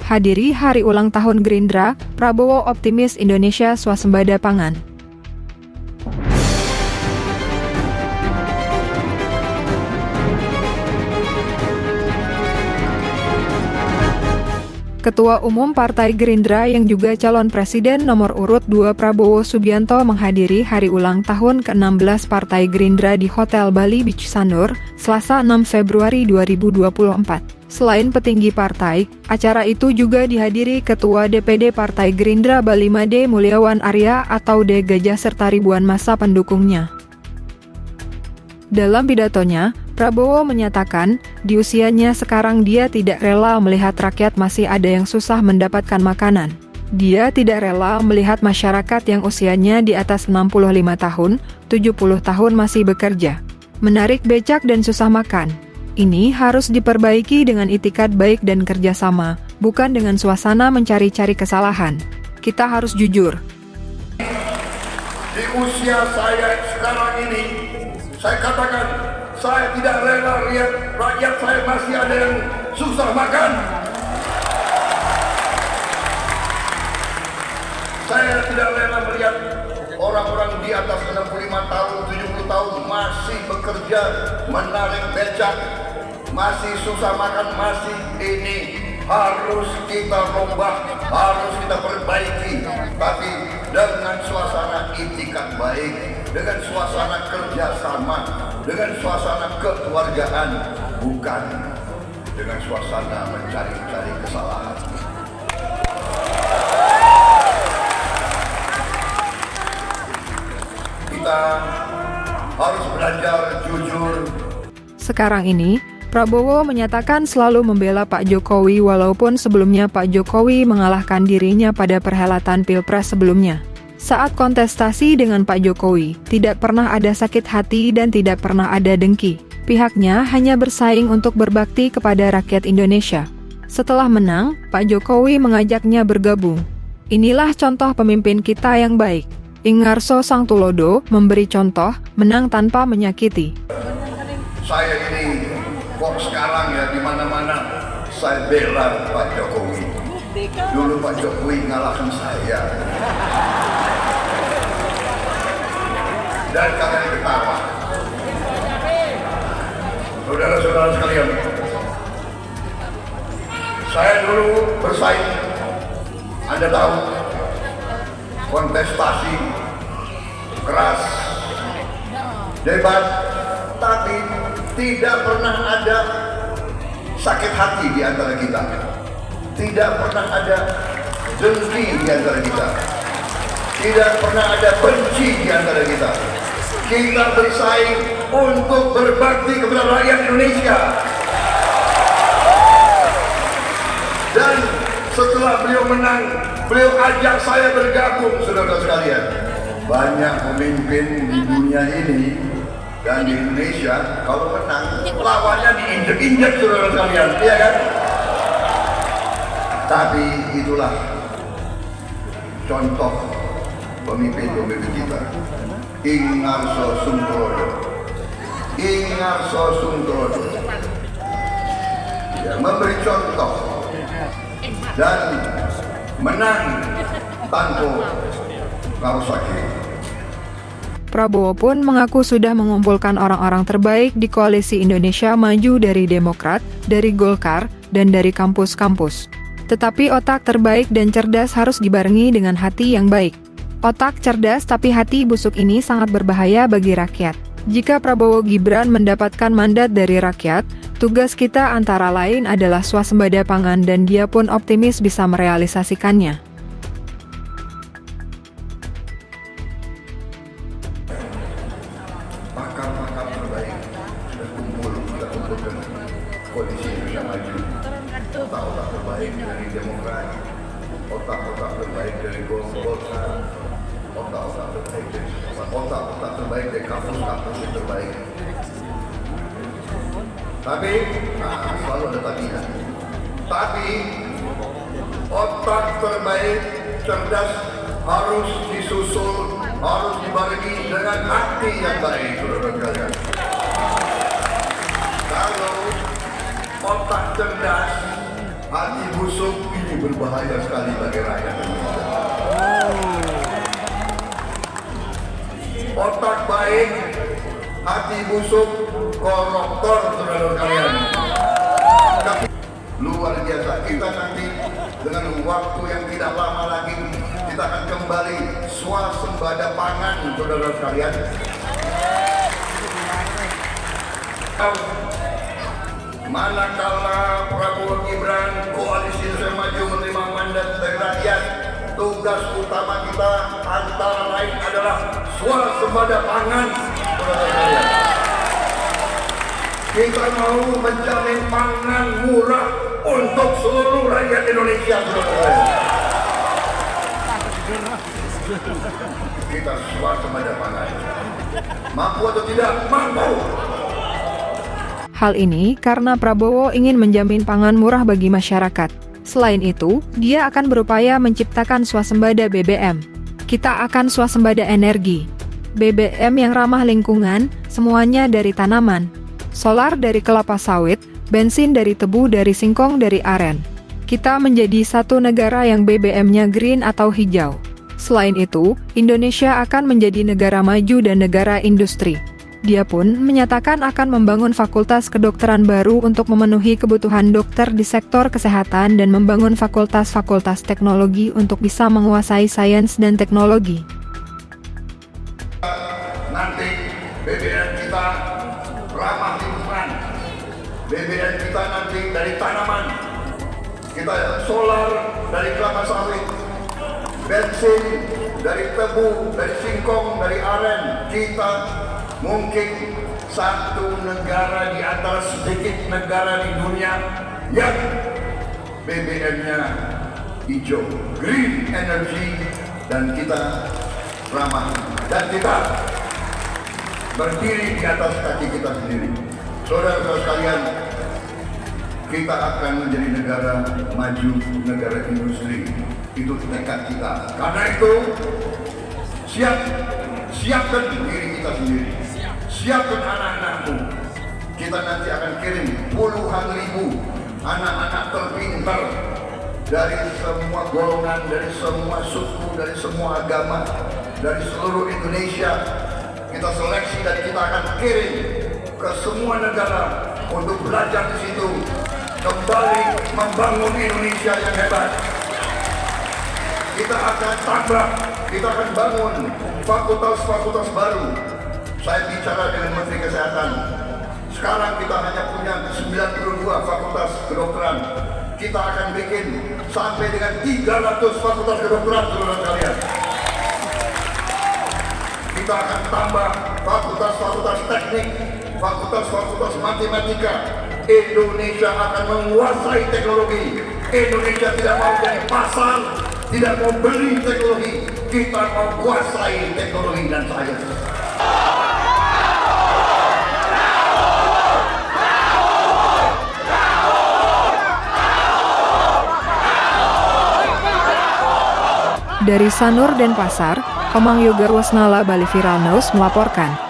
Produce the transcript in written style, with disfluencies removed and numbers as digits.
Hadiri hari ulang tahun Gerindra, Prabowo optimis Indonesia swasembada pangan. Ketua Umum Partai Gerindra yang juga calon Presiden nomor urut 2 Prabowo Subianto menghadiri hari ulang tahun ke-16 Partai Gerindra di Hotel Bali Beach Sanur, Selasa 6 Februari 2024. Selain petinggi partai, acara itu juga dihadiri Ketua DPD Partai Gerindra Bali Made Mulyawan Arya atau D Gajah serta ribuan massa pendukungnya. Dalam pidatonya, Prabowo menyatakan, di usianya sekarang dia tidak rela melihat rakyat masih ada yang susah mendapatkan makanan. Dia tidak rela melihat masyarakat yang usianya di atas 65 tahun, 70 tahun masih bekerja, menarik becak dan susah makan. Ini harus diperbaiki dengan itikat baik dan kerjasama, bukan dengan suasana mencari-cari kesalahan. Kita harus jujur. Di usia saya sekarang ini, saya katakan, saya tidak rela lihat rakyat saya masih ada yang susah makan. Saya tidak rela melihat orang-orang di atas 65 tahun, 70 tahun masih bekerja, menarik becak, masih susah makan, masih ini harus kita rombak, harus kita perbaiki, tapi dengan suasana itikat baik, dengan suasana kerjasama, dengan suasana kekeluargaan, bukan dengan suasana mencari-cari kesalahan. Kita harus belajar jujur. Sekarang ini, Prabowo menyatakan selalu membela Pak Jokowi walaupun sebelumnya Pak Jokowi mengalahkan dirinya pada perhelatan Pilpres sebelumnya. Saat kontestasi dengan Pak Jokowi, tidak pernah ada sakit hati dan tidak pernah ada dengki. Pihaknya hanya bersaing untuk berbakti kepada rakyat Indonesia. Setelah menang, Pak Jokowi mengajaknya bergabung. Inilah contoh pemimpin kita yang baik. Ingarso Sangtulodo memberi contoh, menang tanpa menyakiti. Saya ini kok sekarang ya di mana-mana saya bela Pak Jokowi. Dulu Pak Jokowi ngalahkan saya. Dan kalian ketawa. Saudara-saudara sekalian, saya dulu bersaing, Anda tahu, kontestasi keras, debat, tapi tidak pernah ada sakit hati di antara kita. Tidak pernah ada dengki di antara kita. Tidak pernah ada benci di antara kita. Kita bersaing untuk berbakti kepada rakyat Indonesia. Dan setelah beliau menang, beliau ajak saya bergabung, saudara sekalian. Banyak pemimpin di dunia ini dan di Indonesia, kalau menang, lawannya diinjek-injek, saudara sekalian, iya kan? Tapi itulah contoh pemimpin-pemimpin kita. Ingarso Sungtrodo ya, memberi contoh dan menang tanpa karosaki. Prabowo pun mengaku sudah mengumpulkan orang-orang terbaik di koalisi Indonesia Maju dari Demokrat, dari Golkar, dan dari kampus-kampus. Tetapi otak terbaik dan cerdas harus dibarengi dengan hati yang baik. Otak cerdas tapi hati busuk ini sangat berbahaya bagi rakyat. Jika Prabowo Gibran mendapatkan mandat dari rakyat, tugas kita antara lain adalah swasembada pangan dan dia pun optimis bisa merealisasikannya. Pakar-pakar terbaik sudah kumpul dengan koalisi Indonesia Maju. Otak-otak terbaik dari Demokrat, otak-otak terbaik dari Golkar, otak-otak terbaik dari kampus-kampus yang terbaik. Tapi, selalu ada tabinya. Tapi, otak terbaik, cerdas, harus disusul, harus dibarengi dengan hati yang baik, saudara-saudara. Kalau otak cerdas, hati busuk, itu berbahaya sekali bagi rakyat Indonesia. Otak baik, hati busuk, koruptor, saudara kalian. Tapi luar biasa, kita nanti dengan waktu yang tidak lama lagi kita akan kembali swasembada pangan, saudara sekalian. Manakala Prabowo Gibran koalisi Indonesia Maju menerima mandat dari rakyat, tugas utama kita antara lain adalah swasembada pangan, saudara sekalian. Kita mau menjamin pangan murah untuk seluruh rakyat Indonesia, saudara sekalian. Kita swasembada pangan. Mampu atau tidak? Mampu. Hal ini karena Prabowo ingin menjamin pangan murah bagi masyarakat. Selain itu, dia akan berupaya menciptakan swasembada BBM. Kita akan swasembada energi. BBM yang ramah lingkungan, semuanya dari tanaman. Solar dari kelapa sawit, bensin dari tebu, dari singkong, dari aren. Kita menjadi satu negara yang BBM-nya green atau hijau. Selain itu, Indonesia akan menjadi negara maju dan negara industri. Dia pun menyatakan akan membangun fakultas kedokteran baru untuk memenuhi kebutuhan dokter di sektor kesehatan dan membangun fakultas-fakultas teknologi untuk bisa menguasai sains dan teknologi. Nanti BBM kita ramah lingkungan. BBM kita nanti dari tanaman. Kita solar dari kelapa sawit. Bensin dari tebu, dari singkong, dari aren. Kita mungkin satu negara di antara sedikit negara di dunia yang BBM-nya hijau, green energy, dan kita ramah, dan kita berdiri di atas kaki kita sendiri. Saudara-saudara sekalian, kita akan menjadi negara maju, negara industri. Itu tekad kita. Karena itu, siapkan diri kita sendiri. Siapkan anak-anakmu. Kita nanti akan kirim puluhan ribu anak-anak terpintar dari semua golongan, dari semua suku, dari semua agama, dari seluruh Indonesia. Kita seleksi dan kita akan kirim ke semua negara untuk belajar di situ, kembali membangun Indonesia yang hebat. Kita akan tambah, kita akan bangun fakultas-fakultas baru. Saya bicara dengan Menteri Kesehatan. Sekarang kita hanya punya 92 fakultas kedokteran. Kita akan bikin sampai dengan 300 fakultas kedokteran, saudara sekalian. Kita akan tambah fakultas-fakultas teknik, fakultas-fakultas matematika. Indonesia akan menguasai teknologi. Indonesia tidak mau jadi pasar, tidak mau beli teknologi. Kita mau kuasai teknologi dan sains. Dari Sanur Denpasar, Komang Yoga Rusnala Bali Viral News melaporkan.